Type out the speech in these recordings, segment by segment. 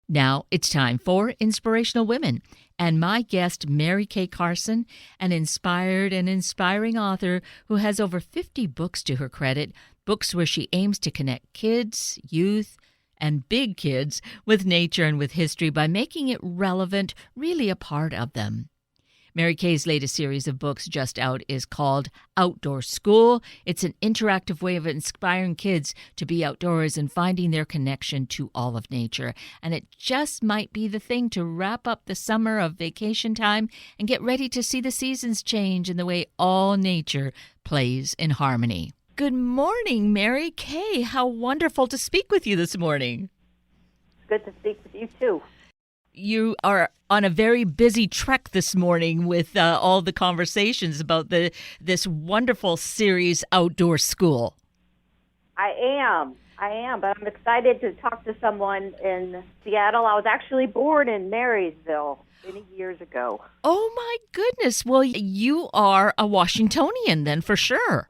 Now it's time for Inspirational Women. And my guest, Mary Kay Carson, an inspired and inspiring author who has over 50 books to her credit, books where she aims to connect kids, youth, and big kids with nature and with history by making it relevant, really a part of them. Mary Kay's latest series of books just out is called Outdoor School. It's an interactive way of inspiring kids to be outdoors and finding their connection to all of nature. And it just might be the thing to wrap up the summer of vacation time and get ready to see the seasons change in the way all nature plays in harmony. Good morning, Mary Kay. How wonderful to speak with you this morning. It's good to speak with you, too. You are on a very busy trek this morning with all the conversations about this wonderful series, Outdoor School. I am, but I'm excited to talk to someone in Seattle. I was actually born in Marysville many years ago. Oh, my goodness. Well, you are a Washingtonian then, for sure.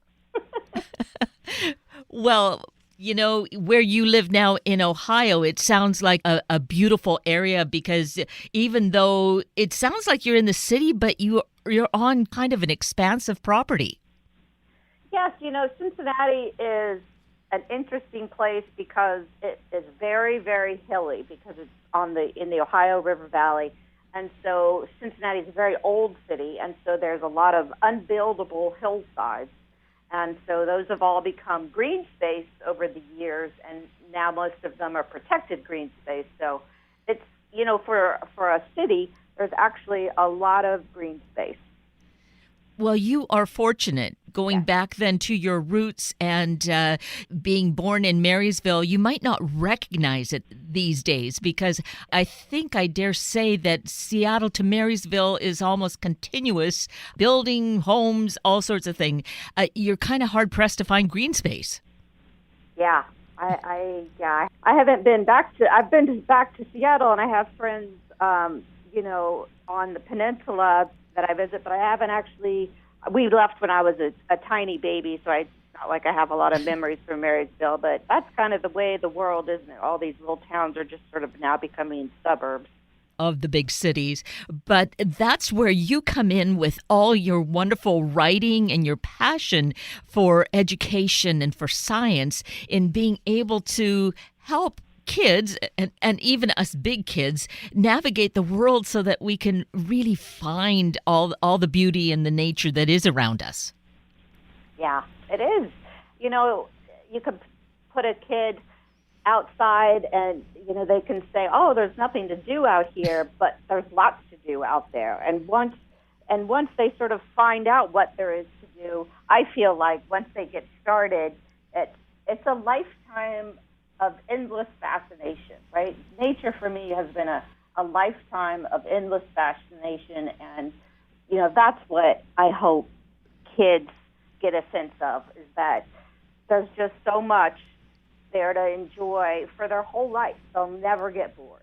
Well, you know, where you live now in Ohio, it sounds like a beautiful area because even though it sounds like you're in the city, but you're on kind of an expansive property. Yes, you know, Cincinnati is an interesting place because it is very, very hilly because it's in the Ohio River Valley. And so Cincinnati is a very old city, and so there's a lot of unbuildable hillsides. And so those have all become green space over the years, and now most of them are protected green space. So it's, you know, for a city, there's actually a lot of green space. Well, you are fortunate going back then to your roots and being born in Marysville. You might not recognize it these days because I think I dare say that Seattle to Marysville is almost continuous, building homes, all sorts of things. You're kind of hard pressed to find green space. Yeah, I haven't been back to. I've been back to Seattle, and I have friends, you know, on the peninsula that I visit, but I haven't actually. We left when I was a tiny baby, so it's not like I have a lot of memories from Marysville, but that's kind of the way the world, isn't it? All these little towns are just sort of now becoming suburbs Of the big cities. But that's where you come in with all your wonderful writing and your passion for education and for science in being able to help kids and even us big kids navigate the world so that we can really find all the beauty and the nature that is around us. Yeah, it is. You know, you could put a kid outside and, you know, they can say, oh, there's nothing to do out here, but there's lots to do out there. And once they sort of find out what there is to do, I feel like once they get started, it's a lifetime of endless fascination, right? Nature for me has been a lifetime of endless fascination, and, you know, that's what I hope kids get a sense of, is that there's just so much there to enjoy for their whole life. They'll never get bored.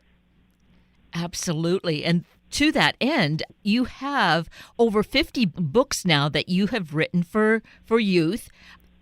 Absolutely. And to that end, you have over 50 books now that you have written for youth,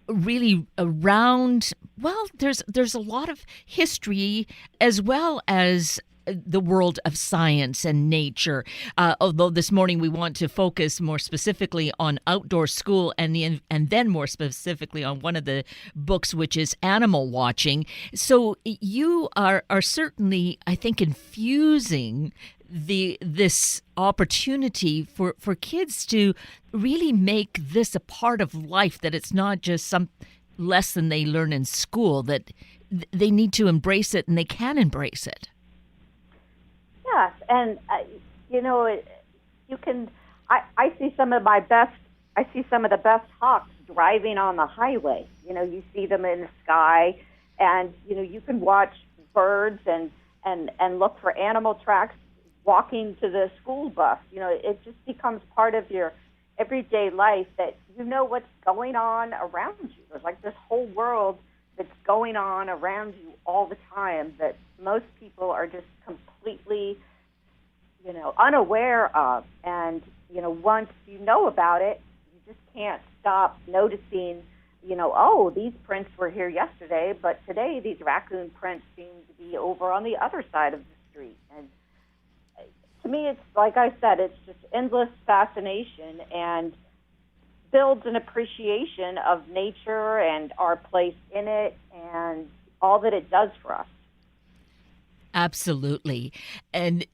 really around, well, there's a lot of history as well as the world of science and nature. Although this morning we want to focus more specifically on Outdoor School and then more specifically on one of the books, which is Animal Watching. So you are certainly, I think, infusing this opportunity for kids to really make this a part of life, that it's not just some lesson they learn in school, that they need to embrace it and they can embrace it. Yes, and you know, you can. I see some of my best. I see some of the best hawks driving on the highway. You know, you see them in the sky, and you know, you can watch birds and look for animal tracks walking to the school bus. You know, it just becomes part of your everyday life that you know what's going on around you. There's like this whole world that's going on around you all the time that most people are just completely, you know, unaware of. And, you know, once you know about it, you just can't stop noticing, you know, oh, these prints were here yesterday, but today these raccoon prints seem to be over on the other side of the street. to me, it's like I said, it's just endless fascination and builds an appreciation of nature and our place in it and all that it does for us. Absolutely. And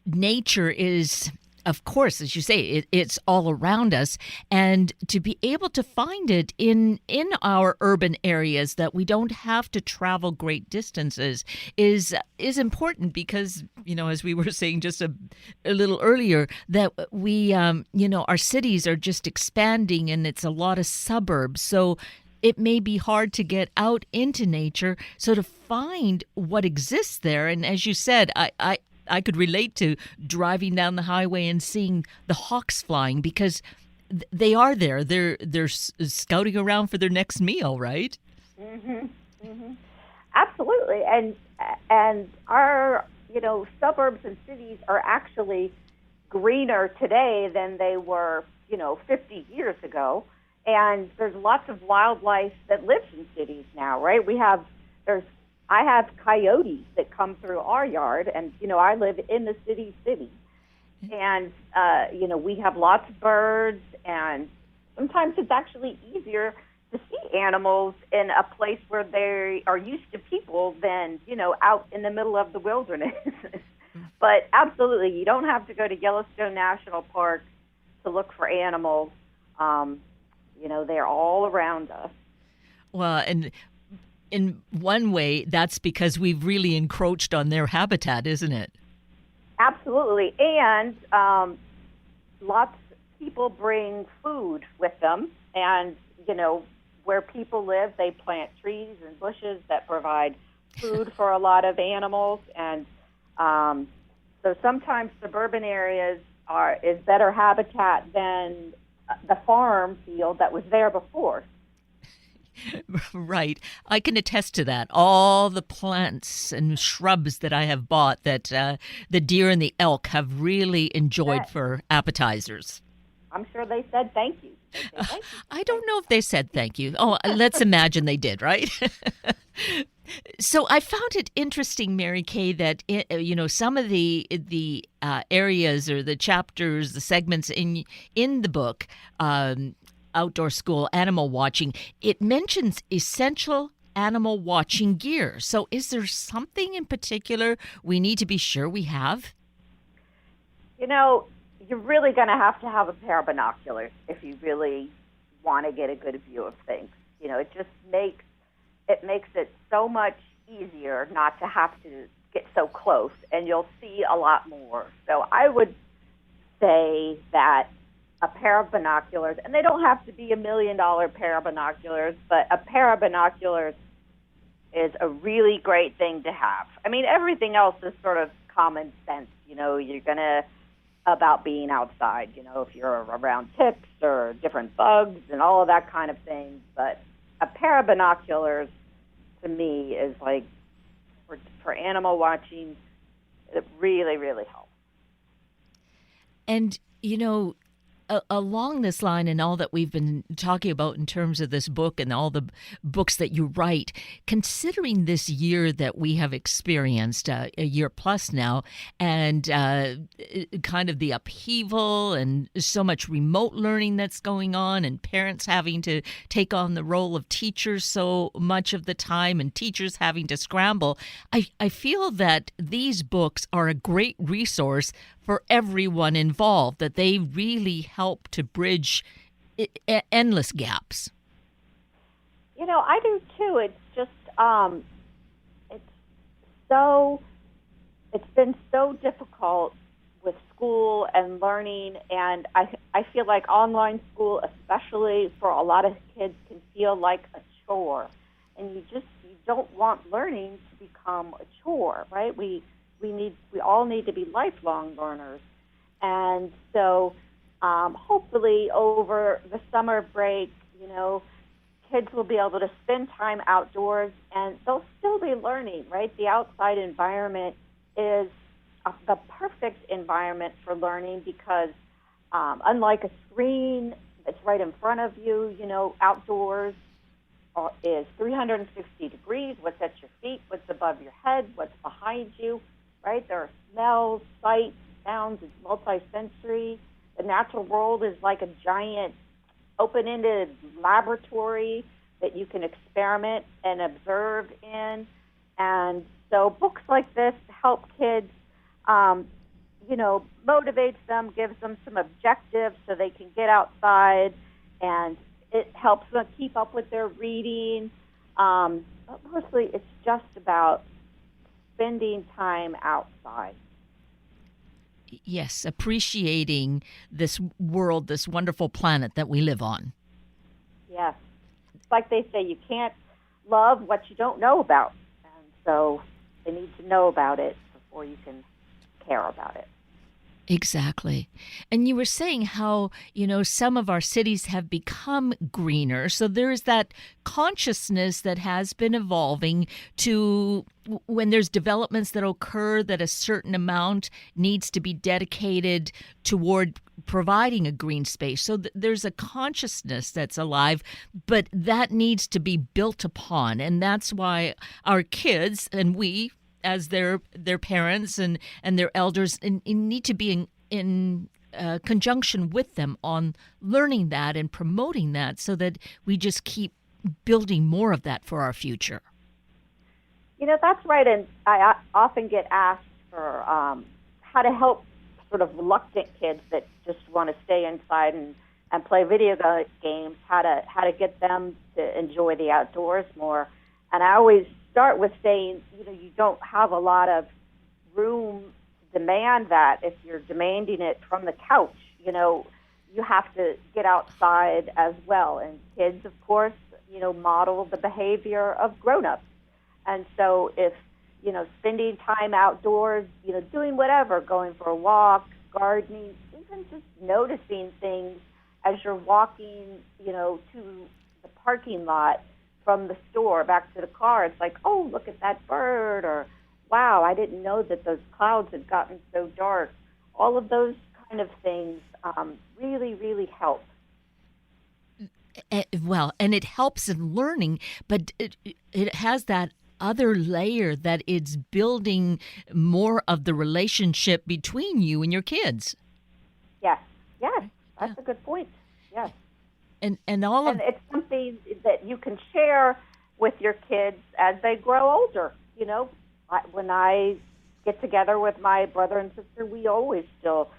nature is, of course, as you say, it's all around us, and to be able to find it in our urban areas that we don't have to travel great distances is important because, as we were saying just a little earlier, that we our cities are just expanding and it's a lot of suburbs, so it may be hard to get out into nature. So to find what exists there, and as you said, I could relate to driving down the highway and seeing the hawks flying because they are there. They're scouting around for their next meal, right? Mhm. Mhm. Absolutely. And our, suburbs and cities are actually greener today than they were, 50 years ago. And there's lots of wildlife that lives in cities now, right? I have coyotes that come through our yard, and I live in the city, and we have lots of birds, and sometimes it's actually easier to see animals in a place where they are used to people than out in the middle of the wilderness. But absolutely, you don't have to go to Yellowstone National Park to look for animals. They're all around us. Well, and in one way, that's because we've really encroached on their habitat, isn't it? Absolutely. And lots of people bring food with them. And, where people live, they plant trees and bushes that provide food for a lot of animals. And so sometimes suburban areas is better habitat than the farm field that was there before. Right. I can attest to that. All the plants and shrubs that I have bought that the deer and the elk have really enjoyed for appetizers. I'm sure they said thank you. They said, thank you. I don't know if they said thank you. Oh, let's imagine they did, right? So I found it interesting, Mary Kay, that some of the areas or the chapters, the segments in the book, Outdoor School Animal Watching, it mentions essential animal watching gear. So is there something in particular we need to be sure we have? You're really going to have a pair of binoculars if you really want to get a good view of things. It just makes it so much easier not to have to get so close, and you'll see a lot more. So I would say that a pair of binoculars, and they don't have to be $1 million pair of binoculars, but a pair of binoculars is a really great thing to have. I mean, everything else is sort of common sense. You're going to, about being outside, if you're around ticks or different bugs and all of that kind of thing. But a pair of binoculars, to me, is like, for animal watching, it really, really helps. And, along this line and all that we've been talking about in terms of this book and all the books that you write, considering this year that we have experienced, a year plus now, and kind of the upheaval and so much remote learning that's going on and parents having to take on the role of teachers so much of the time and teachers having to scramble, I feel that these books are a great resource for everyone involved, that they really help to bridge endless gaps. I do too. It's just, it's been so difficult with school and learning, and I feel like online school, especially for a lot of kids, can feel like a chore, and you don't want learning to become a chore, right? We all need to be lifelong learners. And so hopefully over the summer break, kids will be able to spend time outdoors and they'll still be learning, right? The outside environment is the perfect environment for learning because unlike a screen that's right in front of you, outdoors is 360 degrees. What's at your feet, what's above your head, what's behind you, right? There are smells, sights, sounds. It's multi-sensory. The natural world is like a giant open-ended laboratory that you can experiment and observe in. And so books like this help kids, motivates them, gives them some objectives so they can get outside, and it helps them keep up with their reading. But mostly it's just about spending time outside. Yes, appreciating this world, this wonderful planet that we live on. Yes. It's like they say, you can't love what you don't know about. And so they need to know about it before you can care about it. Exactly. And you were saying how, some of our cities have become greener. So there is that consciousness that has been evolving to when there's developments that occur that a certain amount needs to be dedicated toward providing a green space. So there's a consciousness that's alive, but that needs to be built upon. And that's why our kids and we, as their parents and their elders, and need to be in conjunction with them on learning that and promoting that, so that we just keep building more of that for our future. That's right. And I often get asked for how to help sort of reluctant kids that just want to stay inside and play video games, how to get them to enjoy the outdoors more. And I always start with saying, you don't have a lot of room to demand that. If you're demanding it from the couch, you have to get outside as well. And kids, of course, model the behavior of grown-ups. And so if, spending time outdoors, doing whatever, going for a walk, gardening, even just noticing things as you're walking, to the parking lot, from the store back to the car, it's like, oh, look at that bird, or wow, I didn't know that those clouds had gotten so dark. All of those kind of things really, really help. Well, and it helps in learning, but it has that other layer that it's building more of the relationship between you and your kids. Yes, that's a good point. Yes. And it's something that you can share with your kids as they grow older. When I get together with my brother and sister, we always still,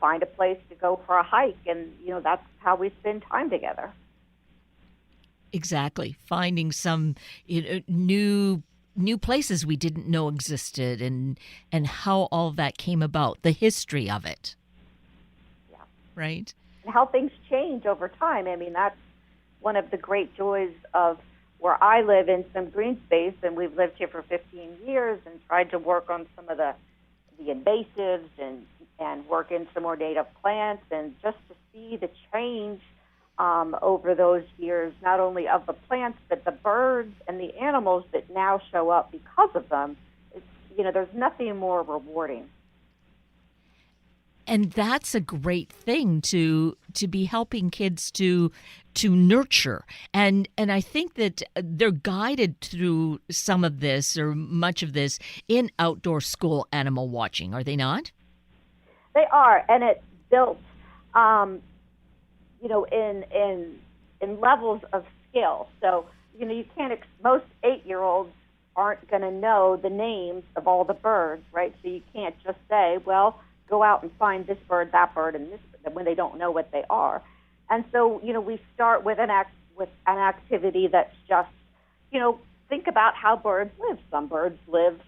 find a place to go for a hike, and that's how we spend time together. Exactly, finding some new places we didn't know existed, and how all that came about, the history of it. Yeah. Right. How things change over time. I mean, that's one of the great joys of where I live in some green space, and we've lived here for 15 years and tried to work on some of the invasives and work in some more native plants, and just to see the change over those years, not only of the plants, but the birds and the animals that now show up because of them. There's nothing more rewarding. And that's a great thing to be helping kids to nurture. And I think that they're guided through some of this, or much of this, in outdoor school animal watching, are they not? They are, and it's built in levels of skill. So, you can't most 8-year-olds aren't going to know the names of all the birds, right? So you can't just say, well, go out and find this bird, that bird, and this, when they don't know what they are. And so, we start with an activity that's just, think about how birds live. Some birds live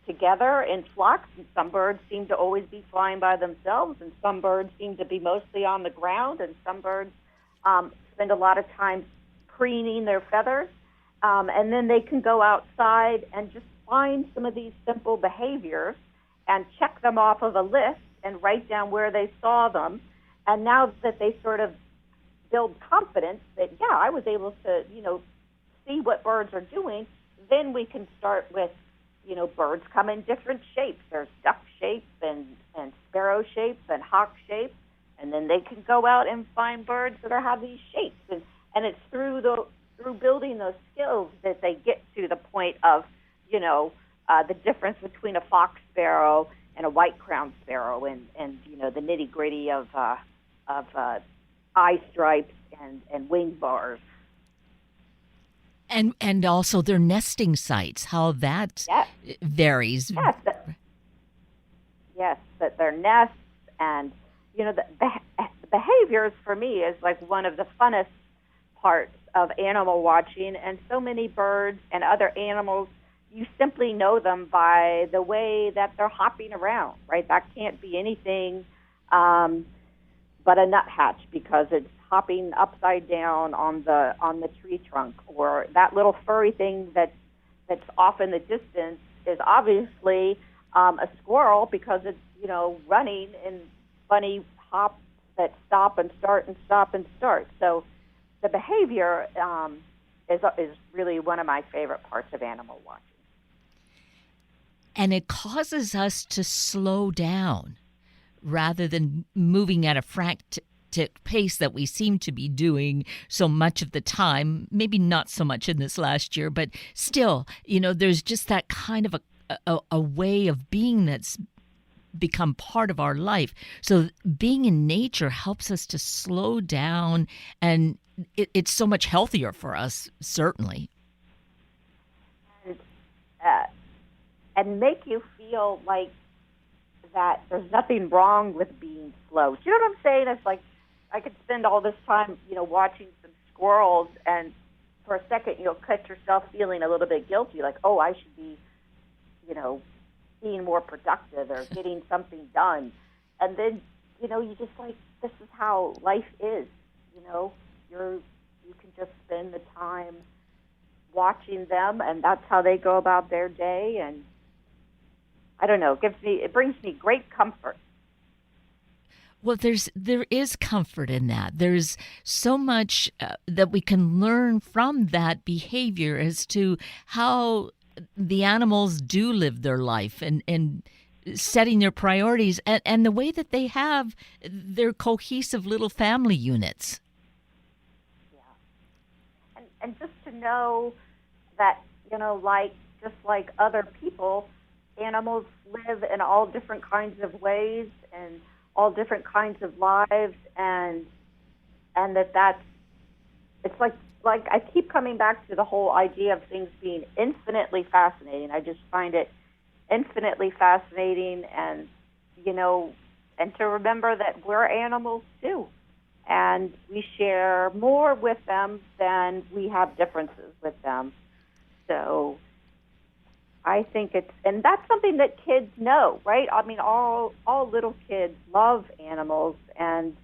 together in flocks, and some birds seem to always be flying by themselves, and some birds seem to be mostly on the ground, and some birds spend a lot of time preening their feathers. And then they can go outside and just find some of these simple behaviors and check them off of a list and write down where they saw them. And now that they sort of build confidence that, yeah, I was able to, see what birds are doing, then we can start with, birds come in different shapes. There's duck shapes and sparrow shapes and hawk shapes. And then they can go out and find birds that have these shapes. And it's through building those skills that they get to the point of, the difference between a fox sparrow and a white crowned sparrow, and the nitty gritty of eye stripes and wing bars. And also their nesting sites, how that Yes. varies. Yes, that their nests, and the behaviors for me is like one of the funnest parts of animal watching. And so many birds and other animals, you simply know them by the way that they're hopping around, right? That can't be anything but a nuthatch, because it's hopping upside down on the tree trunk, or that little furry thing that's off in the distance is obviously a squirrel, because it's running in funny hops that stop and start and stop and start. So the behavior is really one of my favorite parts of animal watching. And it causes us to slow down rather than moving at a frantic pace that we seem to be doing so much of the time. Maybe not so much in this last year, but still, there's just that kind of a way of being that's become part of our life. So being in nature helps us to slow down, and it's so much healthier for us, certainly. And make you feel like that there's nothing wrong with being slow. Do you know what I'm saying? It's like I could spend all this time, watching some squirrels, and for a second you'll catch yourself feeling a little bit guilty, like, oh, I should be, being more productive or getting something done. And then, you just like, this is how life is. You can just spend the time watching them, and that's how they go about their day. And I don't know, it brings me great comfort. Well, there is comfort in that. There's so much that we can learn from that behavior as to how the animals do live their life, and setting their priorities, and the way that they have their cohesive little family units. Yeah. And just to know that, just like other people, animals live in all different kinds of ways and all different kinds of lives, and it's like I keep coming back to the whole idea of things being infinitely fascinating. I just find it infinitely fascinating, and and to remember that we're animals too, and we share more with them than we have differences with them. So I think and that's something that kids know, right? I mean, all little kids love animals, and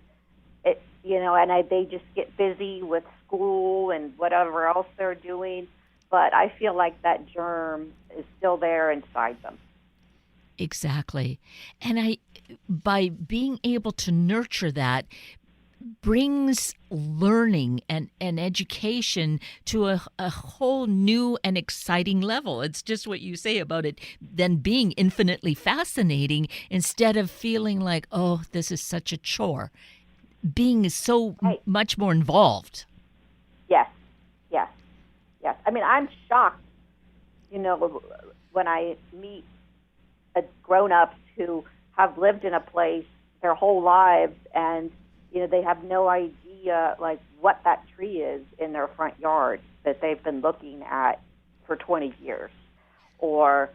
they just get busy with school and whatever else they're doing. But I feel like that germ is still there inside them. Exactly. And by being able to nurture that, brings learning and education to a whole new and exciting level. It's just what you say about it then being infinitely fascinating, instead of feeling like, oh, this is such a chore. Being so much more involved. Yes. I mean, I'm shocked, when I meet grown-ups who have lived in a place their whole lives, and they have no idea like what that tree is in their front yard that they've been looking at for 20 years, or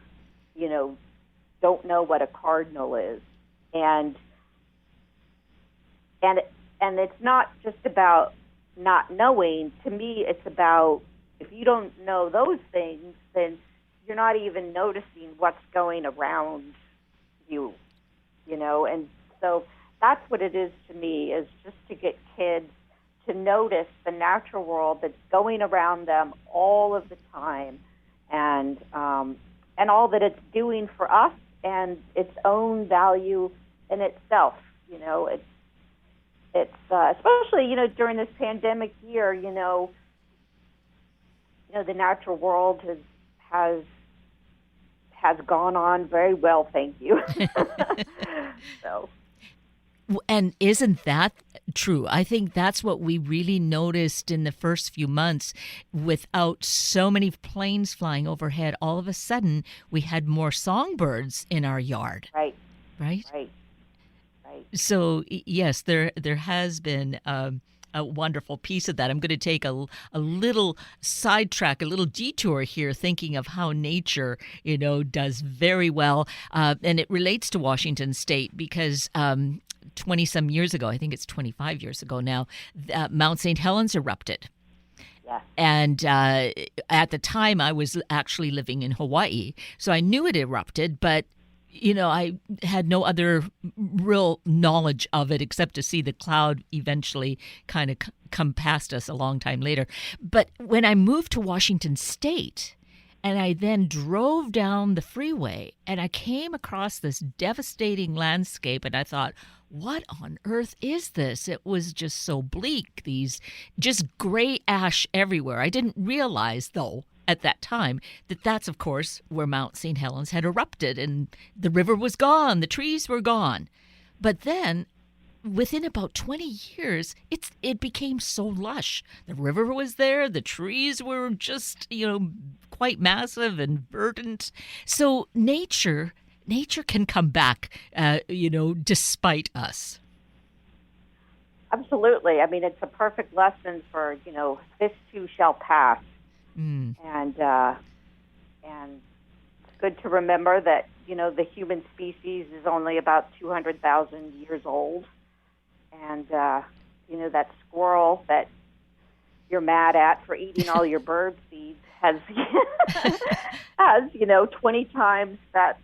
don't know what a cardinal is, and it's not just about not knowing. To me, it's about, if you don't know those things, then you're not even noticing what's going around you, and so that's what it is to me, is just to get kids to notice the natural world that's going around them all of the time, and all that it's doing for us, and its own value in itself. It's especially during this pandemic year, the natural world has gone on very well, thank you. So. And isn't that true? I think that's what we really noticed in the first few months. Without so many planes flying overhead, all of a sudden we had more songbirds in our yard. Right. right? Right. Right. So yes, there has been a wonderful piece of that. I'm going to take a little sidetrack, a little detour here, thinking of how nature, does very well, and it relates to Washington State because. 20 some years ago, I think it's 25 years ago now, Mount St. Helens erupted. Yeah. And at the time, I was actually living in Hawaii, so I knew it erupted, but I had no other real knowledge of it except to see the cloud eventually kind of come past us a long time later. But when I moved to Washington State, and I then drove down the freeway and I came across this devastating landscape and I thought, what on earth is this? It was just so bleak, these just gray ash everywhere. I didn't realize, though, at that time, that that's, of course, where Mount St. Helens had erupted and the river was gone, the trees were gone. But then within about 20 years, it became so lush. The river was there. The trees were just, quite massive and verdant. So nature can come back, despite us. Absolutely. I mean, it's a perfect lesson for, this too shall pass. Mm. And it's good to remember that, the human species is only about 200,000 years old. And, that squirrel that you're mad at for eating all your bird seeds has, 20 times that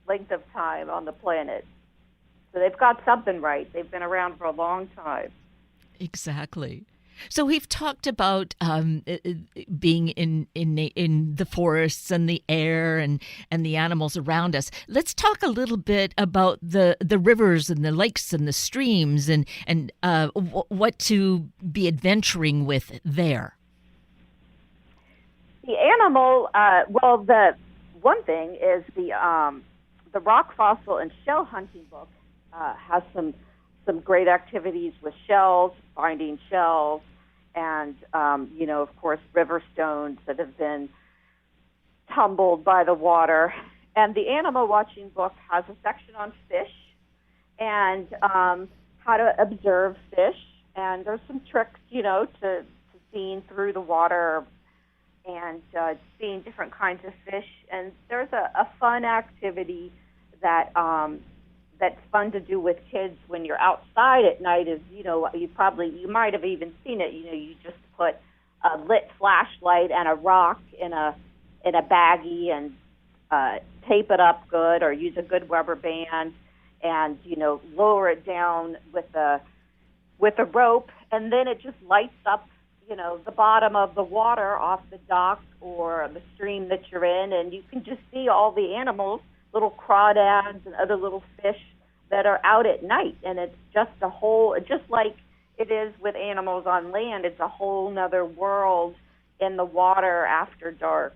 length of time on the planet. So they've got something right. They've been around for a long time. Exactly. So we've talked about being in the forests and the air and the animals around us. Let's talk a little bit about the rivers and the lakes and the streams and what to be adventuring with there. The animal, the one thing is the rock fossil and shell hunting book has some great activities with shells, finding shells, and, of course, river stones that have been tumbled by the water. And the animal watching book has a section on fish and how to observe fish. And there's some tricks, to seeing through the water and seeing different kinds of fish. And there's a fun activity that that's fun to do with kids when you're outside at night is, you might have even seen it, you just put a lit flashlight and a rock in a baggie and tape it up good or use a good rubber band and, lower it down with a rope, and then it just lights up, the bottom of the water off the dock or the stream that you're in, and you can just see all the animals, little crawdads and other little fish that are out at night. And it's just just like it is with animals on land, it's a whole nother world in the water after dark.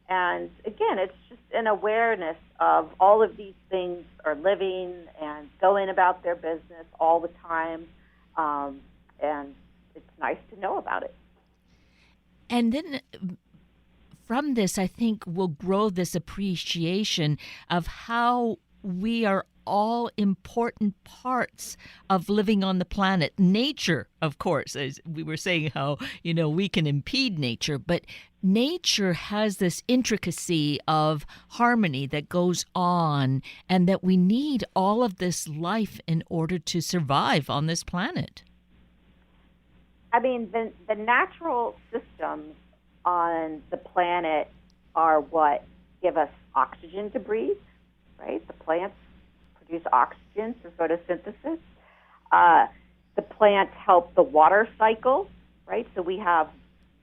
And again, it's just an awareness of all of these things are living and going about their business all the time. And it's nice to know about it. And then from this, I think we'll grow this appreciation of how we are all important parts of living on the planet. Nature, of course, as we were saying, how, we can impede nature, but nature has this intricacy of harmony that goes on, and that we need all of this life in order to survive on this planet. I mean, the natural systems on the planet are what give us oxygen to breathe, right? The plants produce oxygen through photosynthesis. The plants help the water cycle, right? So we have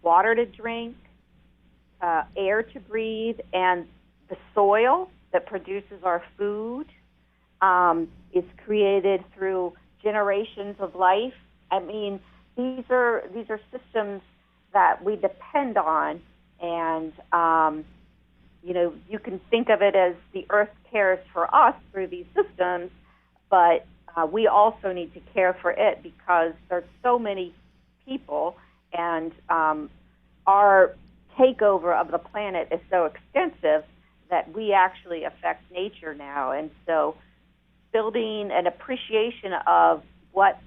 water to drink, air to breathe, and the soil that produces our food is created through generations of life. I mean, these are systems that we depend on, and you can think of it as the earth cares for us through these systems, but we also need to care for it because there's so many people, and our takeover of the planet is so extensive that we actually affect nature now. And so building an appreciation of what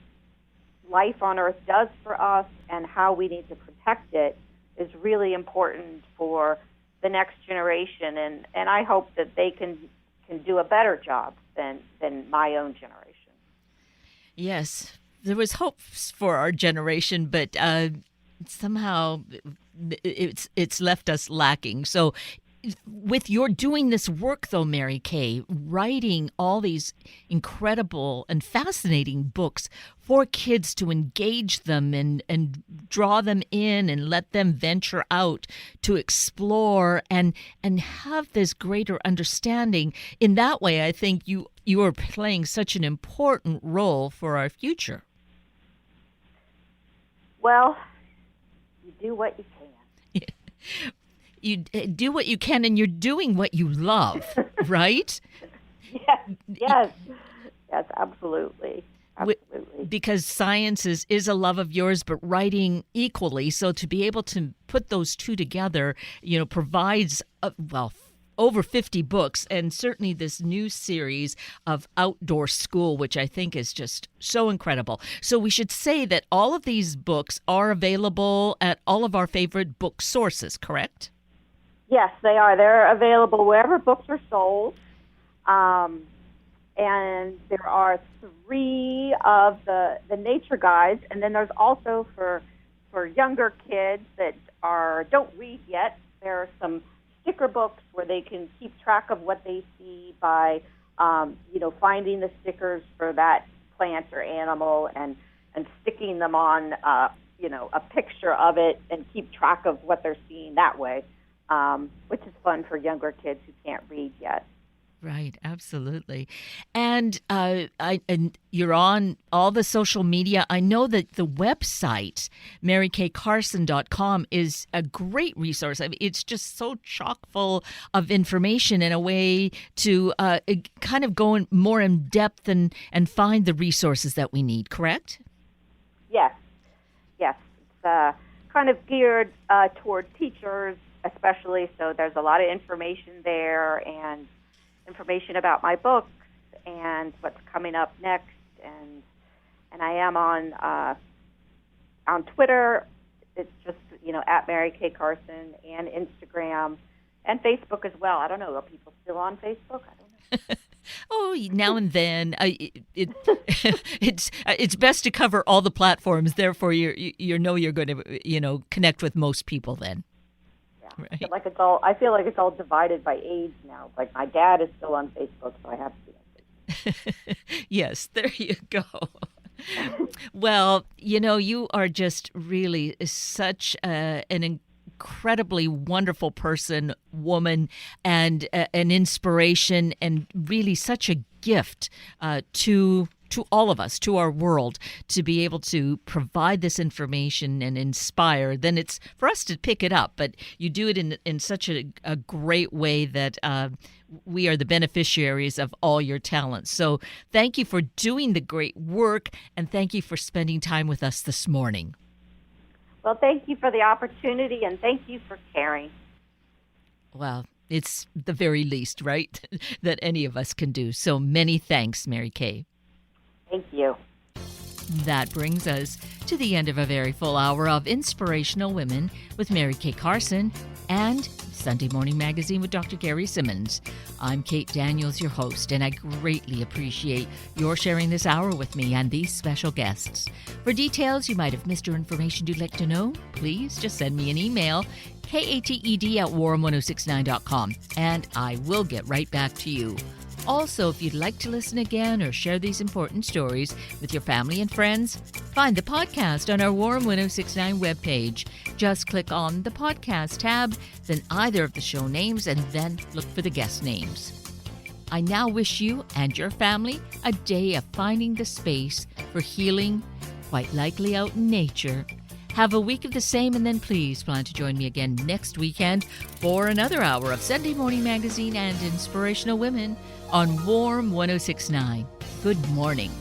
life on Earth does for us and how we need to protect it is really important for the next generation. And I hope that they can do a better job than my own generation. Yes, there was hope for our generation, but somehow it's left us lacking. So with your doing this work, though, Mary Kay, writing all these incredible and fascinating books for kids to engage them and draw them in and let them venture out to explore and have this greater understanding, in that way, I think you are playing such an important role for our future. Well, you do what you can. You do what you can, and you're doing what you love, right? Yes, absolutely. Because science is a love of yours, but writing equally. So to be able to put those two together, provides, over 50 books, and certainly this new series of Outdoor School, which I think is just so incredible. So we should say that all of these books are available at all of our favorite book sources, correct? Yes, they are. They're available wherever books are sold. And there are 3 of the nature guides, and then there's also for younger kids that don't read yet, there are some sticker books where they can keep track of what they see by finding the stickers for that plant or animal and sticking them on a picture of it and keep track of what they're seeing that way. Which is fun for younger kids who can't read yet. Right, absolutely. And and you're on all the social media. I know that the website, marykaycarson.com, is a great resource. I mean, it's just so chock full of information in a way to kind of go more in depth and find the resources that we need, correct? Yes. It's kind of geared toward teachers, especially, so there's a lot of information there and information about my books and what's coming up next, and I am on Twitter. It's just at Mary Kay Carson, and Instagram and Facebook as well. I don't know, are people still on Facebook? I don't know. Oh, now and then. It's best to cover all the platforms. Therefore, you're going to connect with most people then. Right. I feel like it's all divided by age now. Like my dad is still on Facebook, so I have to be on Facebook. Yes, there you go. Well, you are just really such an incredibly wonderful person, woman, and an inspiration, and really such a gift to all of us, to our world, to be able to provide this information and inspire. Then it's for us to pick it up, but you do it in such a great way that we are the beneficiaries of all your talents. So thank you for doing the great work, and thank you for spending time with us this morning. Well, thank you for the opportunity, and thank you for caring. Well, it's the very least, right, that any of us can do. So many thanks, Mary Kay. Thank you. That brings us to the end of a very full hour of Inspirational Women with Mary Kay Carson and Sunday Morning Magazine with Dr. Gary Simmons. I'm Kate Daniels, your host, and I greatly appreciate your sharing this hour with me and these special guests. For details you might have missed or information you'd like to know, please just send me an email, kated@warm1069.com, and I will get right back to you. Also, if you'd like to listen again or share these important stories with your family and friends, find the podcast on our Warm 1069 webpage. Just click on the podcast tab, then either of the show names, and then look for the guest names. I now wish you and your family a day of finding the space for healing, quite likely out in nature. Have a week of the same, and then please plan to join me again next weekend for another hour of Sunday Morning Magazine and Inspirational Women on Warm 1069. Good morning.